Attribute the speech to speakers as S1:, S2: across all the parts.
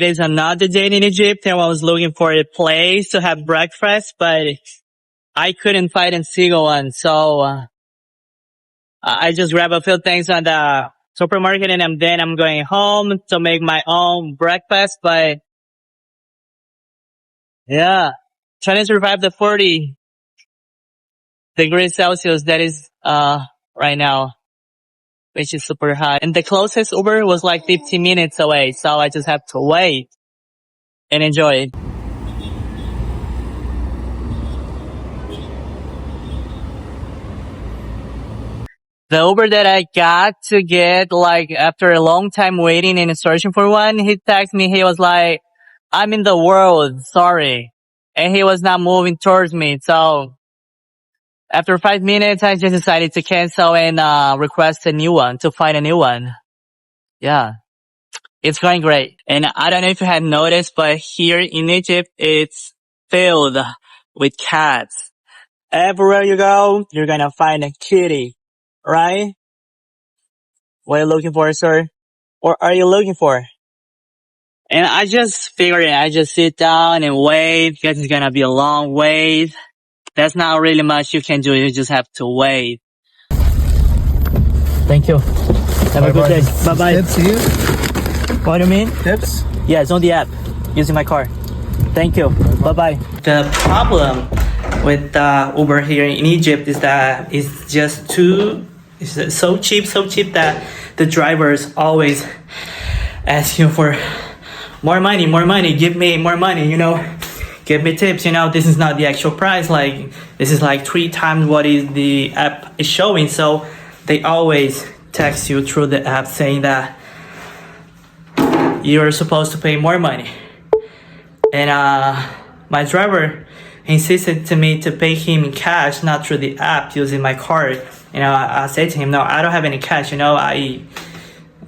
S1: is another day in Egypt, and I was looking for a place to have breakfast, but I couldn't find a single one. So I just grabbed a few things on the supermarket, and then I'm going home to make my own breakfast. But yeah, trying to survive the 40 degrees Celsius that is right now, which is super hot. And the closest Uber was like 15 minutes away, so I just have to wait and enjoy it. The Uber that I got to get, like, after a long time waiting and searching for one, he texted me, he was like, I'm in the world, sorry. And he was not moving towards me, so after 5 minutes, I just decided to cancel and request a new one, to find a new one. Yeah, it's going great. And I don't know if you had noticed, but here in Egypt, it's filled with cats. Everywhere you go, you're gonna find a kitty, right? What are you looking for, sir? What are you looking for? And I just figured I just sit down and wait because it's gonna be a long wait. That's not really much you can do. You just have to wait. Thank you. Have a good day. Bye-bye.
S2: Tips here?
S1: What do you mean?
S2: Tips?
S1: Yeah, it's on the app. Using my car. Thank you. Bye-bye. The problem with Uber here in Egypt is that it's just it's so cheap that the drivers always ask you for more money, give me more money, give me tips, this is not the actual price, like this is like 3 times what is the app is showing. So they always text you through the app saying that you're supposed to pay more money. And my driver insisted to me to pay him in cash, not through the app, using my card. I said to him, no, I don't have any cash,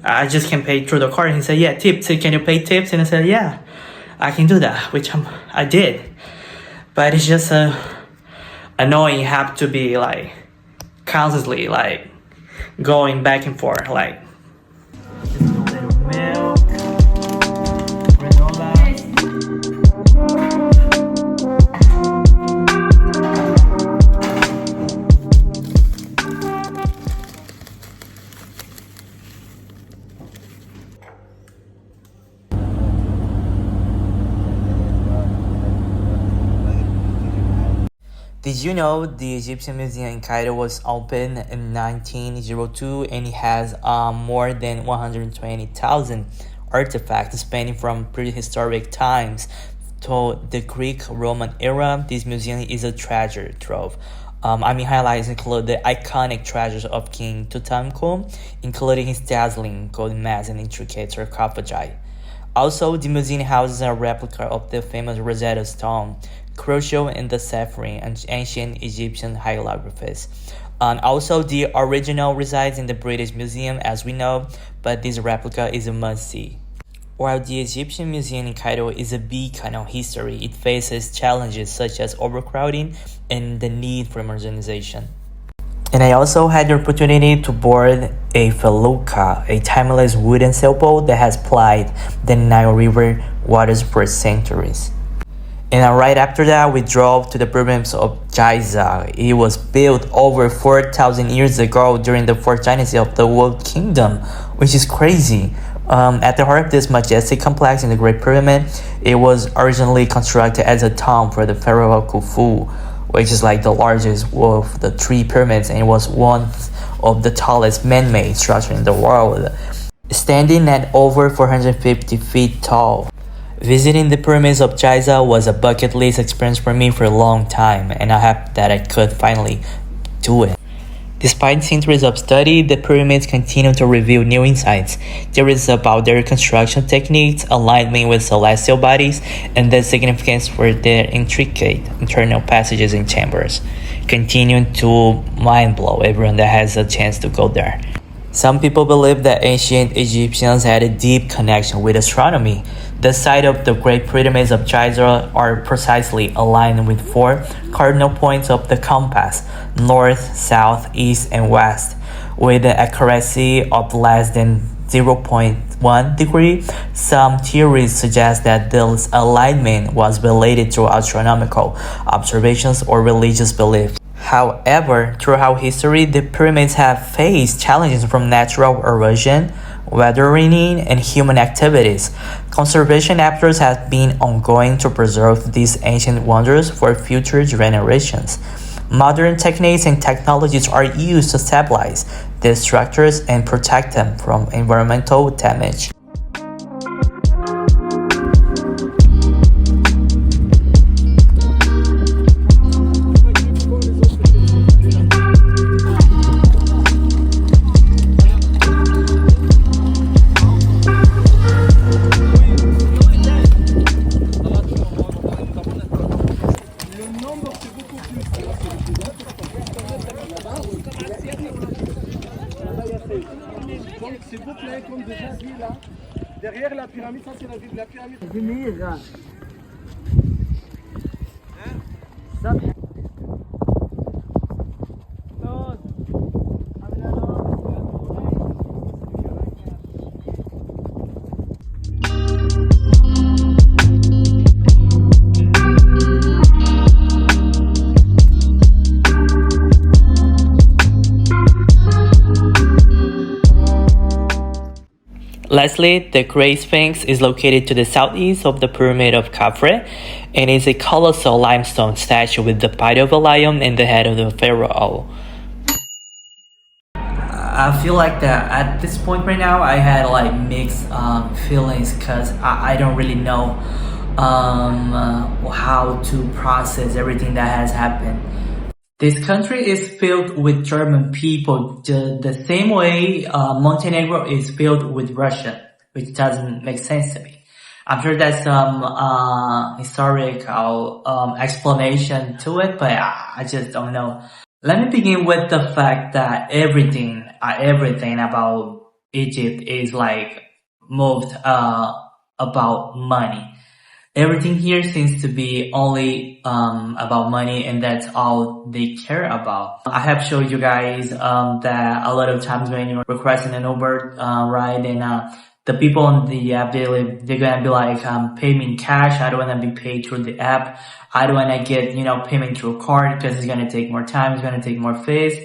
S1: I just can pay through the card. He said, yeah, tips, can you pay tips? And I said, yeah, I can do that, which I did. But it's just annoying. You have to be like constantly like going back and forth, like just a little milk, granola. Did you know the Egyptian Museum in Cairo was opened in 1902 and it has more than 120,000 artifacts spanning from prehistoric times to the Greek-Roman era? This museum is a treasure trove. Highlights include the iconic treasures of King Tutankhamun, including his dazzling golden mask and intricate sarcophagi. Also, the museum houses a replica of the famous Rosetta Stone, crucial in deciphering ancient Egyptian hieroglyphs. And also, the original resides in the British Museum, as we know, but this replica is a must-see. While the Egyptian Museum in Cairo is a beacon of history, it faces challenges such as overcrowding and the need for modernization. And I also had the opportunity to board a felucca, a timeless wooden sailboat that has plied the Nile River waters for centuries. And right after that, we drove to the Pyramids of Giza. It was built over 4,000 years ago during the 4th dynasty of the World Kingdom, which is crazy. At the heart of this majestic complex in the Great Pyramid, it was originally constructed as a tomb for the pharaoh Khufu, which is like the largest of the 3 pyramids, and it was one of the tallest man-made structures in the world, standing at over 450 feet tall. Visiting the Pyramids of Giza was a bucket list experience for me for a long time, and I hope that I could finally do it. Despite centuries of study, the pyramids continue to reveal new insights. There is about their construction techniques, alignment with celestial bodies, and the significance for their intricate internal passages and chambers, continuing to mind blow everyone that has a chance to go there. Some people believe that ancient Egyptians had a deep connection with astronomy. The site of the Great Pyramids of Giza are precisely aligned with 4 cardinal points of the compass: north, south, east, and west, with an accuracy of less than 0.0 -1 degree. Some theories suggest that this alignment was related to astronomical observations or religious belief. However, throughout history, the pyramids have faced challenges from natural erosion, weathering, and human activities. Conservation efforts have been ongoing to preserve these ancient wonders for future generations. Modern techniques and technologies are used to stabilize these structures and protect them from environmental damage.
S2: Donc s'il vous plaît, comme déjà vu là, derrière la pyramide, ça c'est la ville de la pyramide.
S1: Lastly, the Great Sphinx is located to the southeast of the Pyramid of Giza and is a colossal limestone statue with the body of a lion and the head of the pharaoh. I feel like that at this point right now I had like mixed feelings because I don't really know how to process everything that has happened. This country is filled with German people the same way Montenegro is filled with Russia, which doesn't make sense to me. I'm sure there's some historical explanation to it, but I just don't know. Let me begin with the fact that everything about Egypt is like moved about money. Everything here seems to be only about money, and that's all they care about. I have showed you guys that a lot of times when you're requesting an Uber ride, and the people on the app, they're gonna be like, pay me in cash. I don't wanna be paid through the app. I don't wanna get, payment through a card because it's gonna take more time, it's gonna take more fees.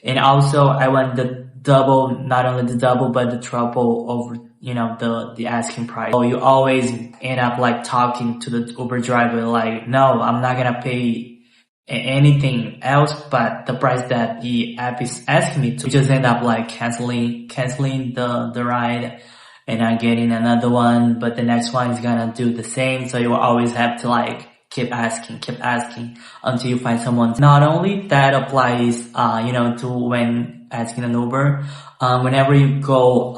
S1: And also I want the double, not only the double, but the triple of, the asking price. So you always end up like talking to the Uber driver like, no, I'm not gonna pay anything else but the price that the app is asking me to. You just end up like canceling the ride and not getting another one, but the next one is gonna do the same. So you will always have to like keep asking until you find someone. Not only that applies, to when asking an Uber, whenever you go,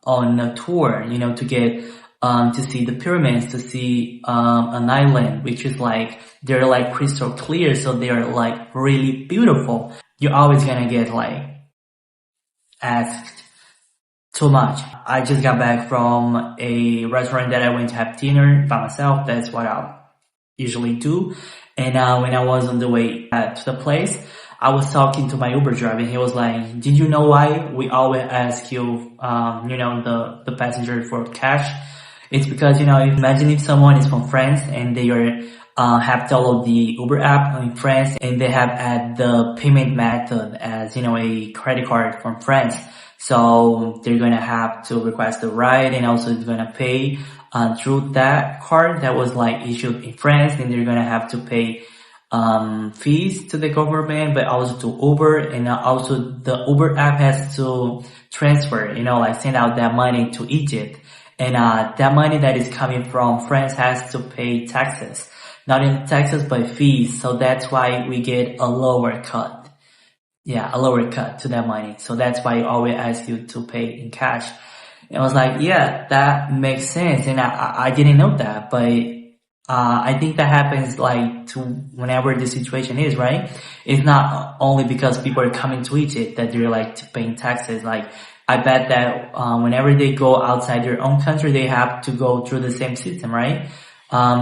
S1: on a tour, to get, to see the pyramids, to see, an island, which is like, they're like crystal clear. So they're like really beautiful. You're always gonna get like asked too much. I just got back from a restaurant that I went to have dinner by myself. That's what I usually do. And when I was on the way to the place, I was talking to my Uber driver, and he was like, did you know why we always ask you, the passenger for cash? It's because, imagine if someone is from France and they are, have downloaded the Uber app in France, and they have add the payment method as, a credit card from France. So they're gonna have to request a ride, and also they're gonna pay through that card that was like issued in France. Then they're gonna have to pay fees to the government, but also to Uber, and also the Uber app has to transfer, like send out that money to Egypt. And that money that is coming from France has to pay taxes. Not in taxes, but fees. So that's why we get a lower cut. Yeah, a lower cut to that money. So that's why I always ask you to pay in cash. And I was like, yeah, that makes sense. And I didn't know that, but I think that happens like to whenever the situation is, right? It's not only because people are coming to Egypt that they're like paying taxes. Like, I bet that whenever they go outside their own country, they have to go through the same system, right?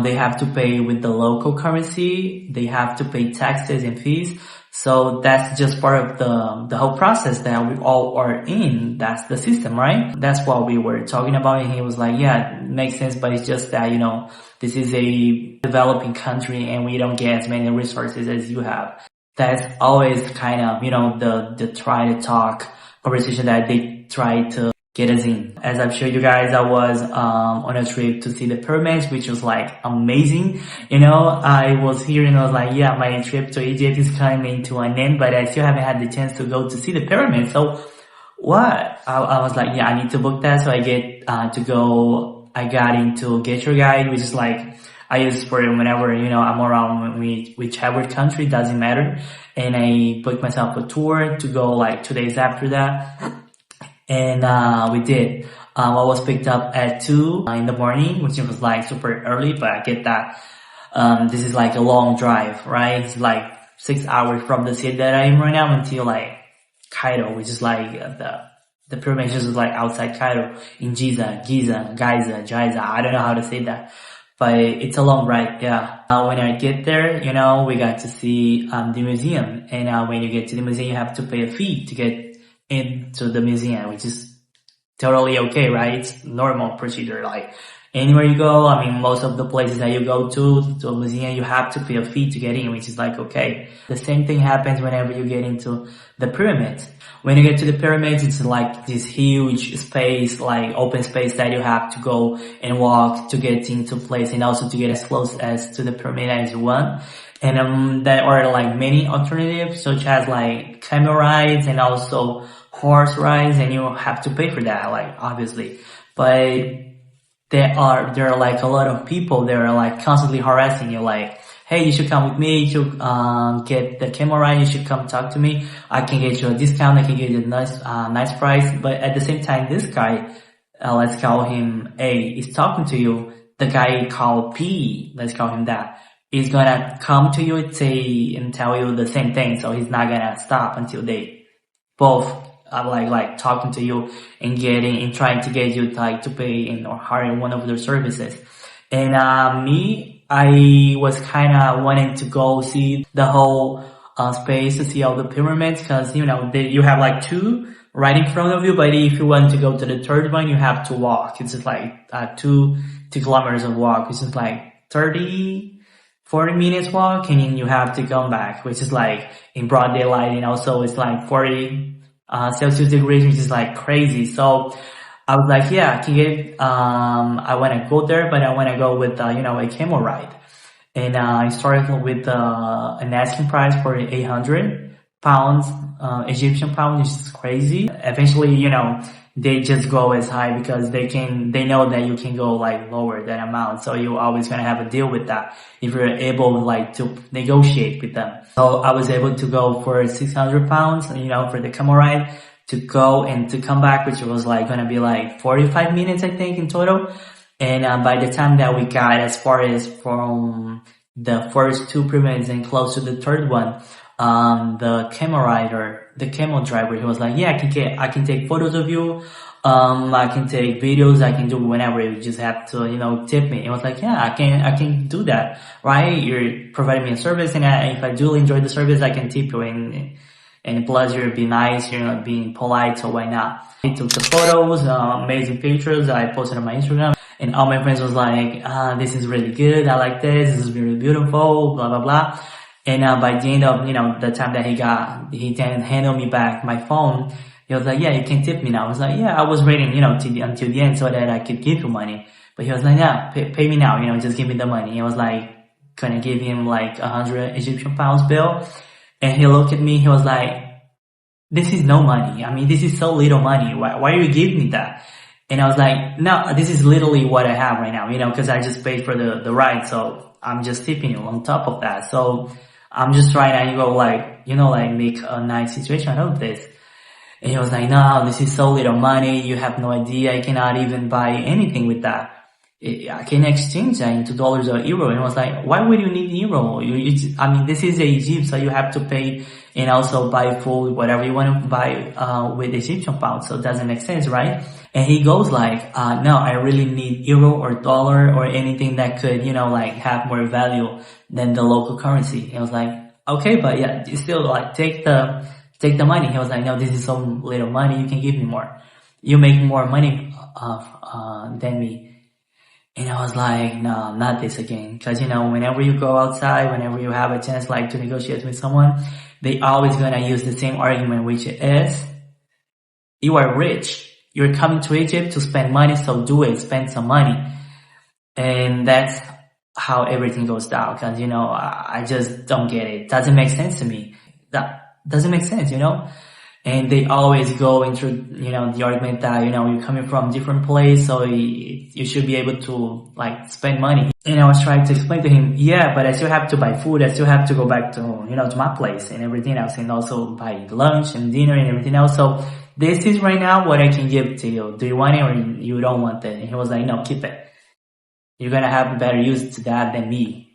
S1: They have to pay with the local currency. They have to pay taxes and fees. So that's just part of the whole process that we all are in. That's the system, right? That's what we were talking about. And he was like, yeah, it makes sense, but it's just that, this is a developing country and we don't get as many resources as you have. That's always kind of, the try to talk conversation that they try to get us in. As I've showed you guys, I was on a trip to see the pyramids, which was like amazing. I was here and I was like, yeah, my trip to Egypt is coming to an end, but I still haven't had the chance to go to see the pyramids. So what? I was like, yeah, I need to book that. So I get to go. I got into GetYourGuide, which is like I use for whenever I'm around whichever country, doesn't matter. And I booked myself a tour to go like 2 days after that. And we did. I was picked up at 2 in the morning, which was like super early, but I get that. This is like a long drive, right? It's like 6 hours from the city that I am right now until like Cairo, which is like the pyramid is like outside Cairo in Giza, Giza. I don't know how to say that, but it's a long ride. Yeah. When I get there, we got to see the museum, and when you get to the museum, you have to pay a fee to get into the museum, which is totally okay, right? It's normal procedure. Like anywhere you go, most of the places that you go to a museum, you have to pay a fee to get in, which is like okay. The same thing happens whenever you get into the pyramids. When you get to the pyramids, it's like this huge space, like open space that you have to go and walk to get into place and also to get as close as to the pyramid as you want. And there are like many alternatives, such as like camel rides and also horse rides, and you have to pay for that, like obviously. But there are like a lot of people that are like constantly harassing you, like, hey, you should come with me, you should get the camel ride, you should come talk to me, I can get you a discount, I can get you a nice price. But at the same time, this guy, let's call him A, is talking to you. The guy called P, let's call him that, is gonna come to you and tell you the same thing. So he's not gonna stop until they both are like talking to you and trying to get you like to pay or hire one of their services. And me, I was kind of wanting to go see the whole space, to see all the pyramids, because you have like 2 right in front of you, but if you want to go to the third one, you have to walk. It's just like 2 kilometers of walk, which is like 40 minutes walk, and then you have to come back, which is like in broad daylight, and also it's like 40 Celsius degrees, which is like crazy. So I was like, yeah, I want to go there, but I want to go with, a camel ride. And I started with an asking price for 800 pounds, Egyptian pounds, which is crazy. Eventually, they just go as high because they know that you can go like lower that amount. So you're always going to have a deal with that if you're able like to negotiate with them. So I was able to go for 600 pounds, for the camel ride, to go and to come back, which was like going to be like 45 minutes, I think, in total. And by the time that we got as far as from the first 2 pyramids and close to the third one, the camel driver, he was like, yeah, I can take photos of you. I can take videos. I can do whenever. You just have to, tip me. It was like, yeah, I can do that, right? You're providing me a service, and if I do enjoy the service, I can tip you. And plus, you're being nice, you're not being polite, so why not? I took the photos, amazing pictures. I posted on my Instagram, and all my friends was like, this is really good. I like this. This is really beautiful. Blah blah blah. And by the end of the time that he then handed me back my phone. He was like, yeah, you can tip me now. I was like, yeah, I was waiting, until the end so that I could give you money. But he was like, yeah, pay me now, just give me the money. He was like, gonna give him like 100 Egyptian pounds bill. And he looked at me, he was like, this is no money. This is so little money. Why are you giving me that? And I was like, no, this is literally what I have right now, cause I just paid for the ride. So I'm just tipping you on top of that. So I'm just trying to go like, make a nice situation out of this. And he was like, no, this is so little money. You have no idea. I cannot even buy anything with that. I can exchange that into dollars or euro. And I was like, why would you need euro? This is Egypt, so you have to pay and also buy food, whatever you want to buy, with Egyptian pounds. So it doesn't make sense, right? And he goes like, no, I really need euro or dollar or anything that could, have more value than the local currency. And I was like, okay, but yeah, you still like take the money. He was like, no, this is so little money. You can give me more. You make more money than me. And I was like, no, not this again. Cause whenever you go outside, whenever you have a chance like to negotiate with someone, they always gonna use the same argument, which is, you are rich. You're coming to Egypt to spend money, so do it, spend some money. And that's how everything goes down. Cause I just don't get it. Doesn't make sense to me. That doesn't make sense, And they always go into, the argument that, you're coming from different place, so you should be able to like spend money. And I was trying to explain to him, yeah, but I still have to buy food. I still have to go back to, to my place and everything else, and also buy lunch and dinner and everything else. So this is right now what I can give to you. Do you want it or you don't want it? And he was like, no, keep it. You're gonna have better use to that than me.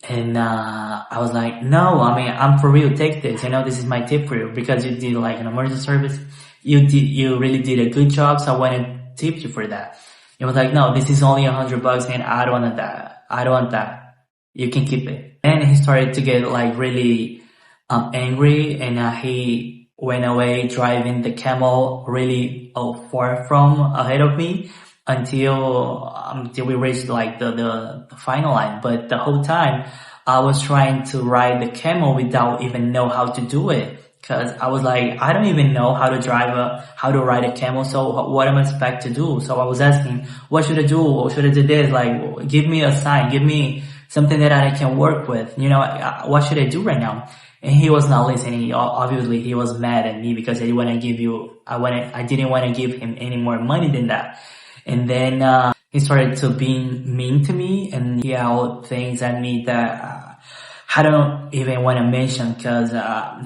S1: And I was like, no, I mean, I'm for real, take this, this is my tip for you, because you did like an emergency service. You really did a good job, so I want to tip you for that. He was like, no, this is only $100 and I don't want that. I don't want that. You can keep it. And he started to get like really angry, and he went away driving the camel really far from ahead of me until we reached like the final line. But the whole time I was trying to ride the camel without even know how to do it, because I was like, I don't even know how to ride a camel, so what am I expected to do? So I was asking, what should I do? Should I do this? Like, give me a sign, give me something that I can work with, what should I do right now? And he was not listening. Obviously he was mad at me because I didn't want to give him any more money than that. And then he started to being mean to me and yelled things at me that I don't even want to mention, because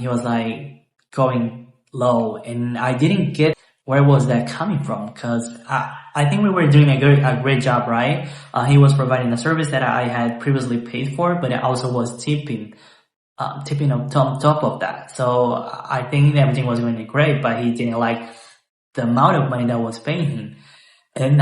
S1: he was like going low, and I didn't get where was that coming from, because I think we were doing a great job, right? He was providing a service that I had previously paid for, but I also was tipping on top of that. So I think everything was going great, but he didn't like the amount of money that I was paying him. And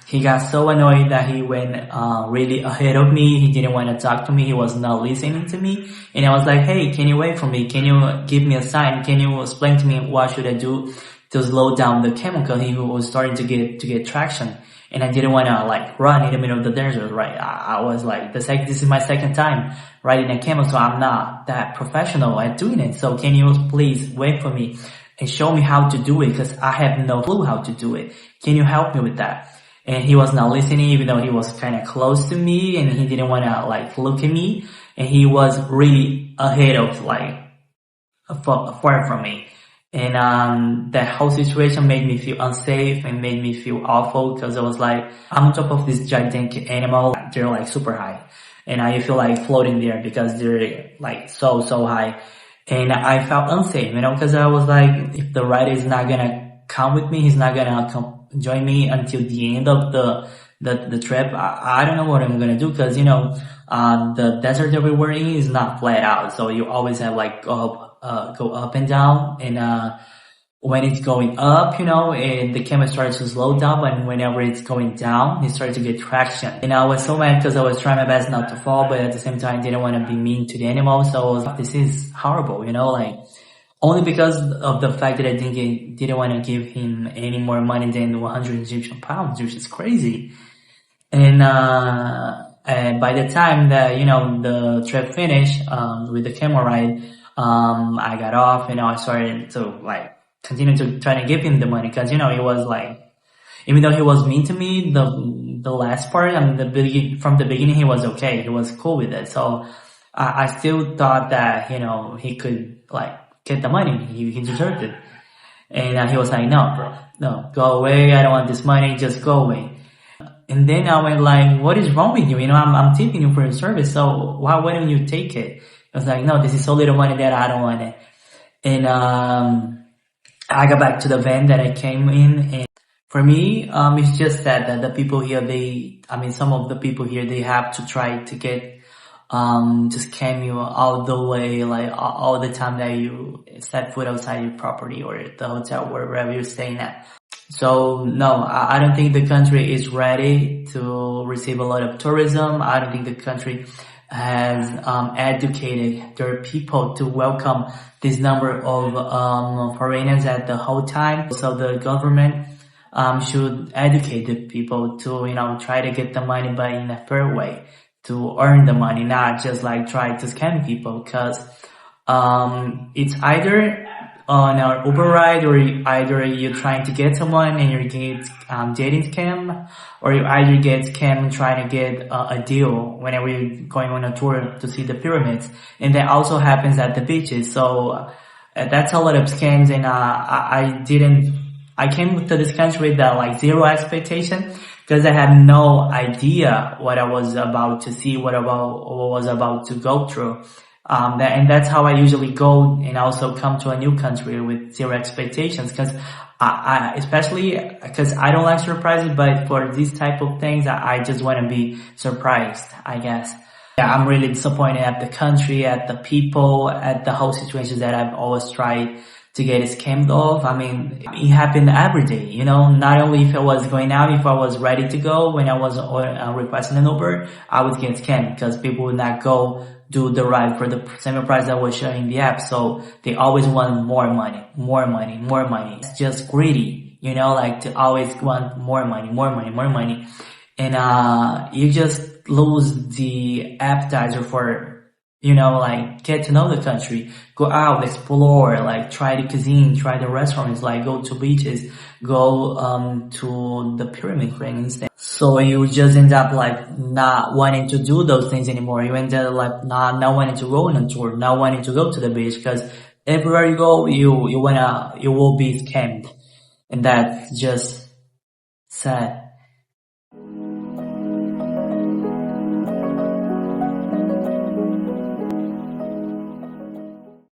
S1: he got so annoyed that he went really ahead of me. He didn't want to talk to me. He was not listening to me. And I was like, hey, can you wait for me? Can you give me a sign? Can you explain to me what should I do to slow down the camel? Because he was starting to get traction. And I didn't want to like run in the middle of the desert, right? I was like, this is my second time riding a camel, so I'm not that professional at doing it. So can you please wait for me and show me how to do it, because I have no clue how to do it. Can you help me with that? And he was not listening, even though he was kind of close to me, and he didn't want to like look at me, and he was really ahead of like far from me. And that whole situation made me feel unsafe and made me feel awful, because I was like, I'm on top of this gigantic animal. They're like super high, and I feel like floating there because they're like so high. And I felt unsafe, because I was like, if the rider is not gonna come with me, he's not gonna join me until the end of the trip. I don't know what I'm gonna do, because the desert that we were in is not flat out, so you always have like go up and down. And when it's going up, and the camera starts to slow down, and whenever it's going down, it starts to get traction. And I was so mad because I was trying my best not to fall, but at the same time, I didn't want to be mean to the animal. So I was like, this is horrible, like only because of the fact that I didn't want to give him any more money than 100 Egyptian pounds, which is crazy. And by the time that, the trip finished, with the camel ride, I got off, I started to like continue to try to give him the money, because he was like, even though he was mean to me, the last part, from the beginning, he was okay, he was cool with it. So I still thought that he could like get the money, he deserved it. And he was like, no bro, no, go away, I don't want this money, just go away. And then I went like, what is wrong with you? I'm tipping you for your service, so why wouldn't you take it? I was like, no, this is so little money that I don't want it. And I got back to the van that I came in, and for me, it's just that the people here, some of the people here, they have to try to get, to scam you all the way, like all the time that you set foot outside your property or the hotel, wherever you're staying at. So no, I don't think the country is ready to receive a lot of tourism. I don't think the country has educated their people to welcome this number of foreigners at the whole time. So the government should educate the people to, try to get the money, but in a fair way, to earn the money, not just like try to scam people. Because it's either on an Uber ride, or either you're trying to get someone and you get dating scam, or you either get scam trying to get a deal whenever you're going on a tour to see the pyramids. And that also happens at the beaches. So that's a lot of scams. And I came to this country with like zero expectation, because I had no idea what I was about to see, what was about to go through. And that's how I usually go and also come to a new country with zero expectations, because especially because I don't like surprises, but for these type of things, I just want to be surprised, I guess. Yeah, I'm really disappointed at the country, at the people, at the whole situation that I've always tried to get scammed off. I mean, it happened every day, not only if I was going out, if I was ready to go, when I was requesting an Uber, I would get scammed, because people would not go do the ride for the same price that was showing the app. So they always want more money, more money, more money. It's just greedy, like to always want more money, more money, more money. And you just lose the appetizer for, like get to know the country, go out, explore, like try the cuisine, try the restaurants, like go to beaches, go to the pyramid ring instead. So you just end up like not wanting to do those things anymore. You end up like not wanting to go on a tour, not wanting to go to the beach, because everywhere you go, you will be scammed, and that's just sad.